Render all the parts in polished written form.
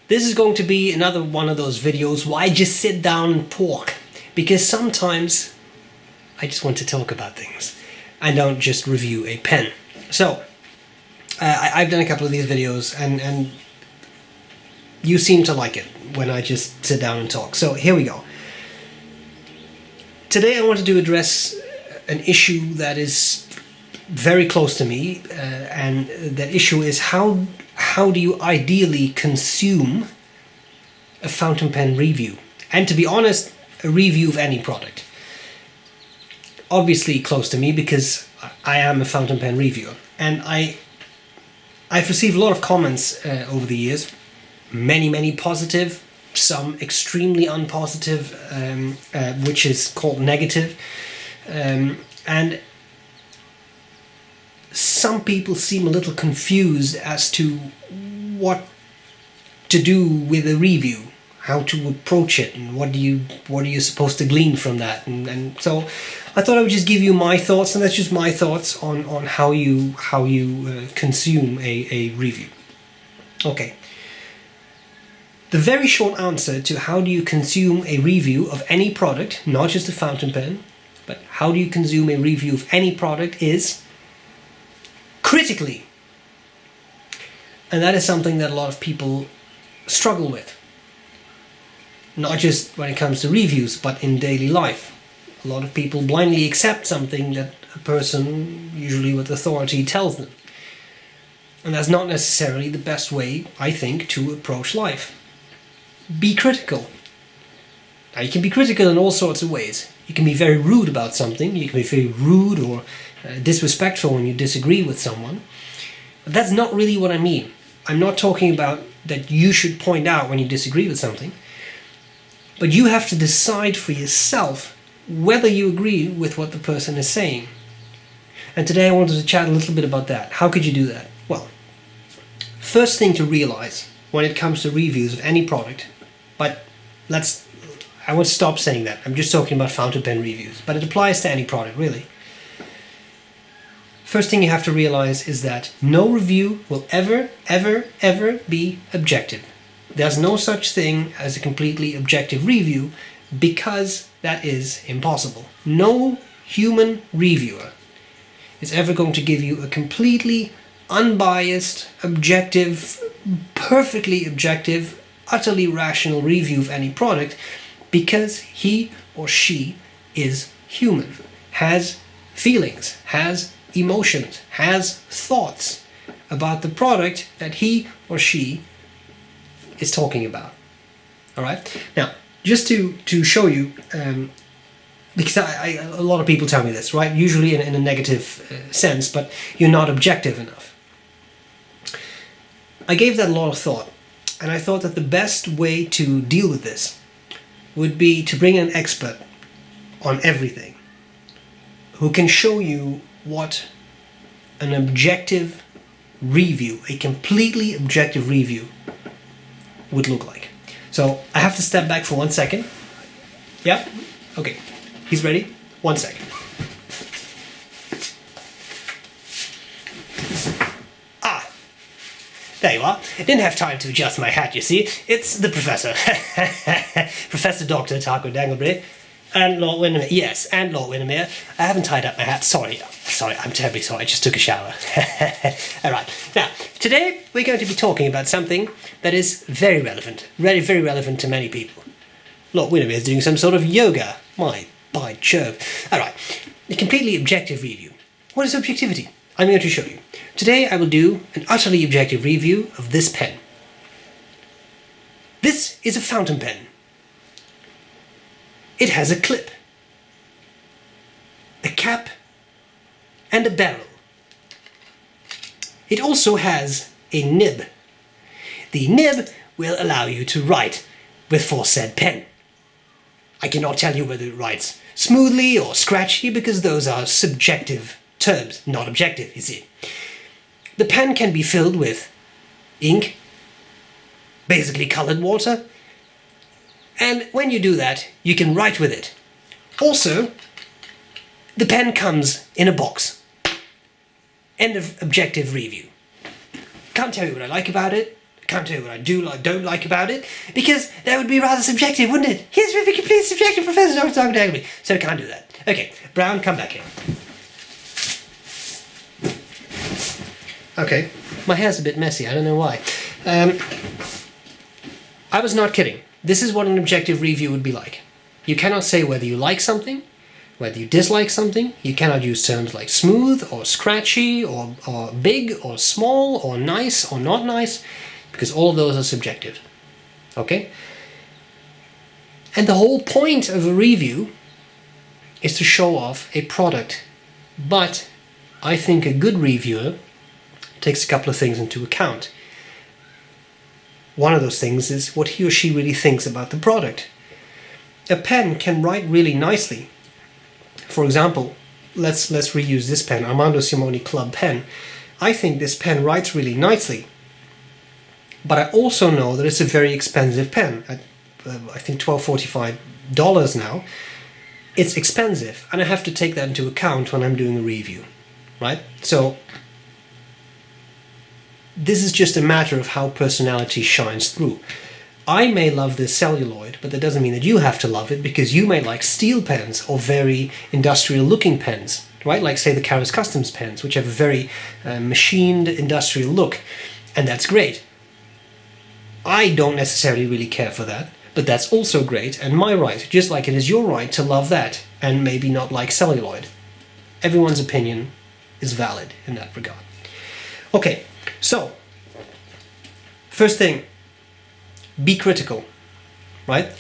This is going to be another one of those videos where I just sit down and talk, because sometimes I just want to talk about things. I don't just review a pen. So, I've done a couple of these videos and you seem to like it when I just sit down and talk. So here we go. Today I wanted to address an issue that is very close to me, and that issue is how do you ideally consume a fountain pen review? And to be honest, a review of any product. Obviously close to me because I am a fountain pen reviewer, and I've received a lot of comments over the years, many positive, some extremely unpositive, which is called negative, and some people seem a little confused as to what to do with a review, how to approach it, and what are you supposed to glean from that, and so I thought I would just give you my thoughts, and that's just my thoughts on how you consume a review. Okay. The very short answer to how do you consume a review of any product, not just a fountain pen, but how do you consume a review of any product, is critically. And that is something that a lot of people struggle with. Not just when it comes to reviews, but in daily life. A lot of people blindly accept something that a person, usually with authority, tells them. And that's not necessarily the best way, I think, to approach life. Be critical. Now, you can be critical in all sorts of ways. You can be very rude about something. You can be very rude or disrespectful when you disagree with someone. But that's not really what I mean. I'm not talking about that you should point out when you disagree with something. But you have to decide for yourself whether you agree with what the person is saying. And today I wanted to chat a little bit about that. How could you do that? Well, first thing to realize when it comes to reviews of any product, but I would stop saying that. I'm just talking about fountain pen reviews, but it applies to any product, really. First thing you have to realize is that no review will ever be objective. There's no such thing as a completely objective review, because that is impossible. No human reviewer is ever going to give you a completely unbiased, objective, perfectly objective, utterly rational review of any product, because he or she is human, has feelings, has emotions, has thoughts about the product that he or she is talking about. All right? Now, just to show you, because a lot of people tell me this, right? Usually in a negative sense, but you're not objective enough. I gave that a lot of thought, and I thought that the best way to deal with this would be to bring an expert on everything who can show you what an objective review, a completely objective review, would look like. So I have to step back for 1 second. Yeah? Okay. He's ready? 1 second. There you are. I didn't have time to adjust my hat, you see. It's the professor. Professor Dr. Taco Dangleberry. And Lord Windermere. Yes, and Lord Windermere. I haven't tied up my hat. Sorry, I'm terribly sorry. I just took a shower. Alright, now, today we're going to be talking about something that is very relevant. Very relevant to many people. Lord Windermere is doing some sort of yoga. By Jove. Alright, a completely objective review. What is objectivity? I'm going to show you. Today I will do an utterly objective review of this pen. This is a fountain pen. It has a clip, a cap, and a barrel. It also has a nib. The nib will allow you to write with foresaid pen. I cannot tell you whether it writes smoothly or scratchy, because those are subjective terms, not objective, you see. The pen can be filled with ink, basically colored water, and when you do that, you can write with it. Also, the pen comes in a box. End of objective review. Can't tell you what I like about it, can't tell you what I do like, don't like about it, because that would be rather subjective, wouldn't it? Here's a completely subjective, Professor Dr. Dagby. So I can't do that. Okay, Brown, come back here. Okay, my hair's a bit messy, I don't know why. I was not kidding. This is what an objective review would be like. You cannot say whether you like something, whether you dislike something. You cannot use terms like smooth or scratchy or big or small or nice or not nice, because all of those are subjective. Okay? And the whole point of a review is to show off a product. But I think a good reviewer takes a couple of things into account. One of those things is what he or she really thinks about the product. A pen can write really nicely. For example, let's reuse this pen, Armando Simoni Club pen. I think this pen writes really nicely. But I also know that it's a very expensive pen. At, I think $12.45 now. It's expensive, and I have to take that into account when I'm doing a review, right? So this is just a matter of how personality shines through. I may love this celluloid, but that doesn't mean that you have to love it, because you may like steel pens or very industrial looking pens, right? Like say the Karas Customs pens, which have a very machined industrial look, and that's great. I don't necessarily really care for that, but that's also great and my right, just like it is your right to love that and maybe not like celluloid. Everyone's opinion is valid in that regard. Okay, so first thing, be critical, right?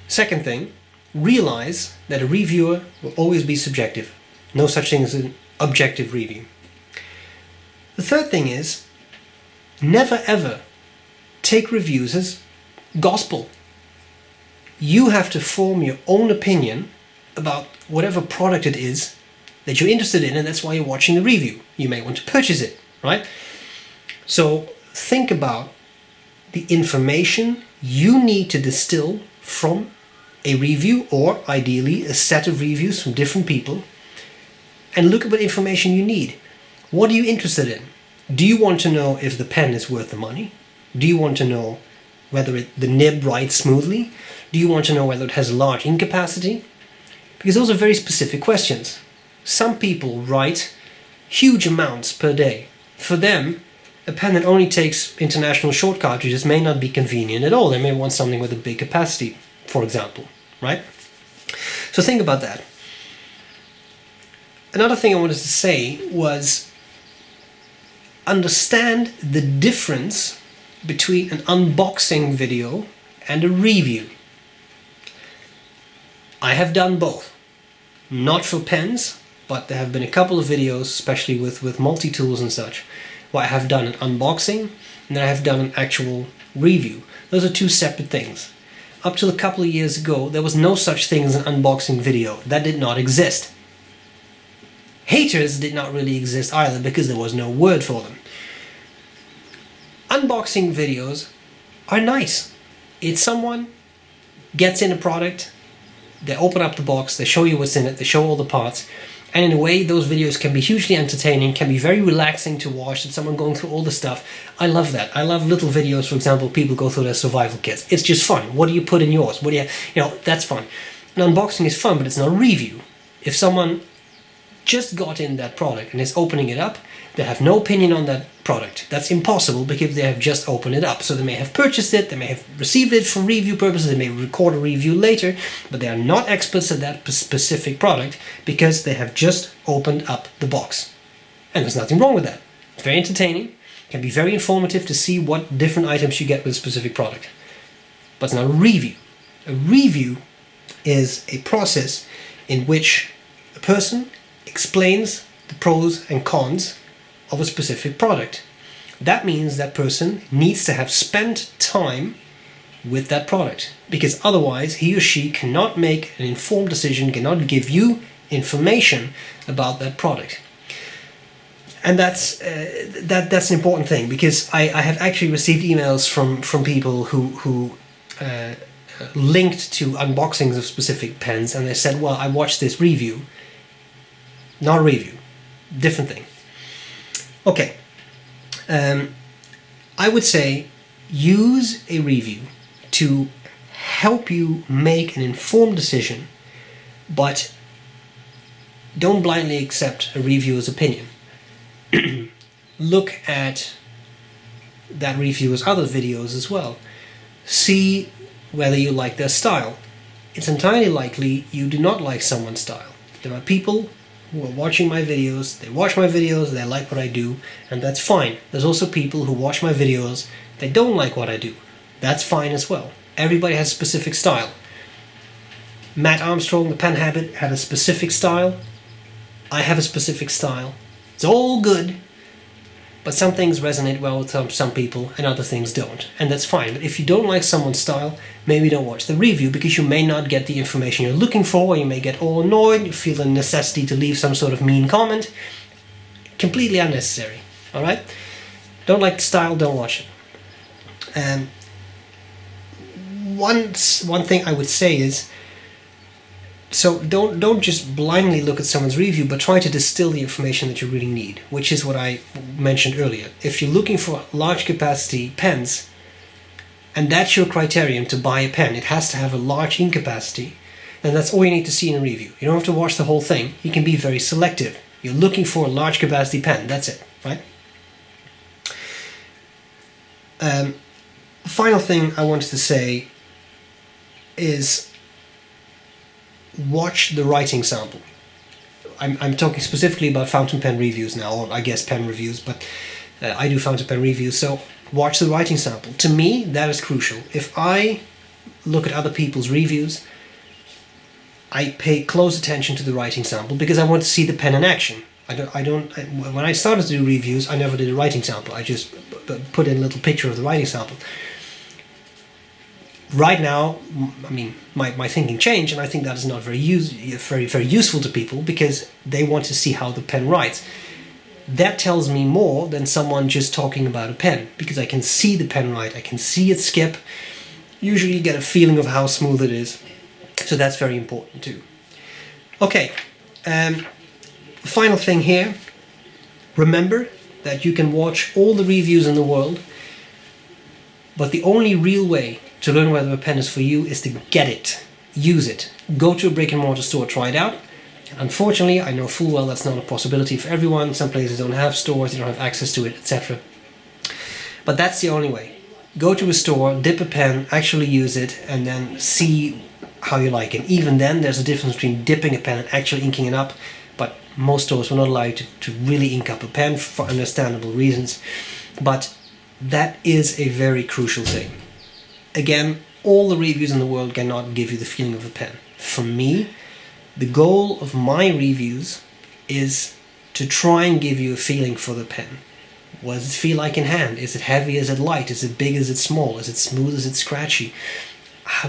Second thing, realize that a reviewer will always be subjective. No such thing as an objective review. The third thing is, never ever take reviews as gospel. You have to form your own opinion about whatever product it is that you're interested in, and that's why you're watching the review. You may want to purchase it, right? So think about the information you need to distill from a review, or ideally a set of reviews from different people, and look at what information you need. What are you interested in? Do you want to know if the pen is worth the money? Do you want to know whether the nib writes smoothly? Do you want to know whether it has a large ink capacity? Because those are very specific questions. Some people write huge amounts per day. For them, a pen that only takes international short cartridges may not be convenient at all. They may want something with a big capacity, for example, right? So think about that. Another thing I wanted to say was understand the difference between an unboxing video and a review. I have done both. Not for pens, but there have been a couple of videos, especially with multi-tools and such, where I have done an unboxing and then I have done an actual review. Those are two separate things. Up till a couple of years ago, there was no such thing as an unboxing video. That did not exist. Haters did not really exist either, because there was no word for them. Unboxing videos are nice. It's someone gets in a product, they open up the box, they show you what's in it, they show all the parts, and in a way those videos can be hugely entertaining, can be very relaxing to watch, and someone going through all the stuff. I love that. I love little videos, for example, people go through their survival kits. It's just fun. What do you put in yours? What do you know, that's fun. An unboxing is fun, but it's not a review. If someone just got in that product and is opening it up, they have no opinion on that product. That's impossible, because they have just opened it up. So they may have purchased it, they may have received it for review purposes, they may record a review later, but they are not experts at that specific product because they have just opened up the box. And there's nothing wrong with that. It's very entertaining, can be very informative to see what different items you get with a specific product. But it's not a review. A review is a process in which a person explains the pros and cons of a specific product. That means that person needs to have spent time with that product, because otherwise he or she cannot make an informed decision, cannot give you information about that product. And that's an important thing, because I have actually received emails from people who linked to unboxings of specific pens, and they said, well, I watched this review. Not a review, different thing. Okay, I would say use a review to help you make an informed decision, but don't blindly accept a reviewer's opinion. Look at that reviewer's other videos as well. See whether you like their style. It's entirely likely you do not like someone's style. There are people who are watching my videos, they watch my videos, they like what I do, and that's fine. There's also people who watch my videos, they don't like what I do. That's fine as well. Everybody has a specific style. Matt Armstrong, the Pen Habit, had a specific style. I have a specific style. It's all good, but some things resonate well with some people and other things don't. And that's fine. But if you don't like someone's style, maybe don't watch the review, because you may not get the information you're looking for, or you may get all annoyed, you feel the necessity to leave some sort of mean comment. Completely unnecessary. Alright? Don't like the style, don't watch it. One thing I would say is, so don't just blindly look at someone's review, but try to distill the information that you really need, which is what I mentioned earlier. If you're looking for large capacity pens, and that's your criterion to buy a pen, it has to have a large ink capacity, then that's all you need to see in a review. You don't have to watch the whole thing. You can be very selective. You're looking for a large capacity pen, that's it, right? Final thing I wanted to say is watch the writing sample. I'm talking specifically about fountain pen reviews now, or I guess pen reviews, but I do fountain pen reviews, so watch the writing sample. To me, that is crucial. If I look at other people's reviews, I pay close attention to the writing sample because I want to see the pen in action. When I started to do reviews, I never did a writing sample. I just put in a little picture of the writing sample. Right now, I mean, my thinking changed, and I think that is not very useful to people because they want to see how the pen writes. That tells me more than someone just talking about a pen, because I can see the pen write, I can see it skip. Usually you get a feeling of how smooth it is, so that's very important too. Okay, final thing here. Remember that you can watch all the reviews in the world, but the only real way to learn whether a pen is for you is to get it, use it. Go to a brick and mortar store, try it out. Unfortunately, I know full well that's not a possibility for everyone. Some places don't have stores, they don't have access to it, etc. But that's the only way. Go to a store, dip a pen, actually use it, and then see how you like it. Even then, there's a difference between dipping a pen and actually inking it up, but most stores will not allow you to really ink up a pen for understandable reasons. But that is a very crucial thing. Again, all the reviews in the world cannot give you the feeling of a pen. For me, the goal of my reviews is to try and give you a feeling for the pen. What does it feel like in hand? Is it heavy? Is it light? Is it big? Is it small? Is it smooth? Is it scratchy?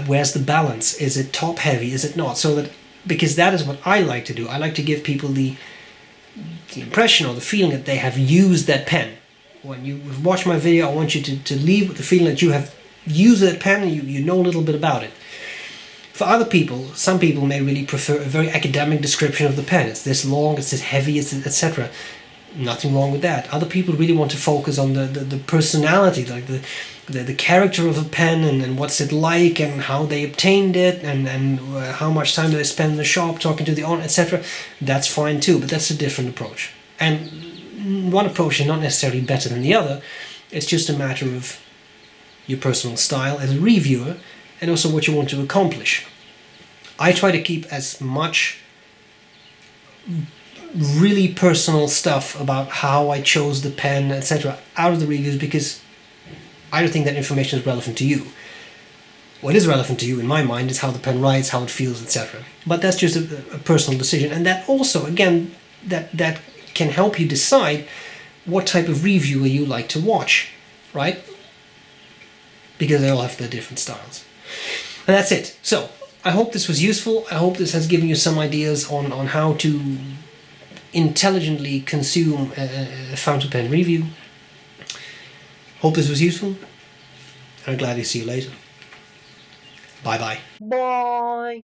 Where's the balance? Is it top heavy? Is it not? So that, because that is what I like to do. I like to give people the impression or the feeling that they have used that pen. When you watch my video, I want you to leave with the feeling that you have used that pen and you know a little bit about it. For other people, some people may really prefer a very academic description of the pen. It's this long, it's this heavy, etc. Nothing wrong with that. Other people really want to focus on the personality, like the character of a pen, and what's it like, and how they obtained it, and how much time do they spend in the shop talking to the owner, etc. That's fine too, but that's a different approach. And one approach is not necessarily better than the other. It's just a matter of your personal style as a reviewer, and also what you want to accomplish. I try to keep as much really personal stuff about how I chose the pen, etc. out of the reviews, because I don't think that information is relevant to you. What is relevant to you, in my mind, is how the pen writes, how it feels, etc. But that's just a personal decision, and that also, again, that can help you decide what type of reviewer you like to watch, right? Because they all have their different styles. And that's it. So, I hope this was useful. I hope this has given you some ideas on how to intelligently consume a fountain pen review. Hope this was useful. And I'll gladly see you later. Bye-bye. Bye!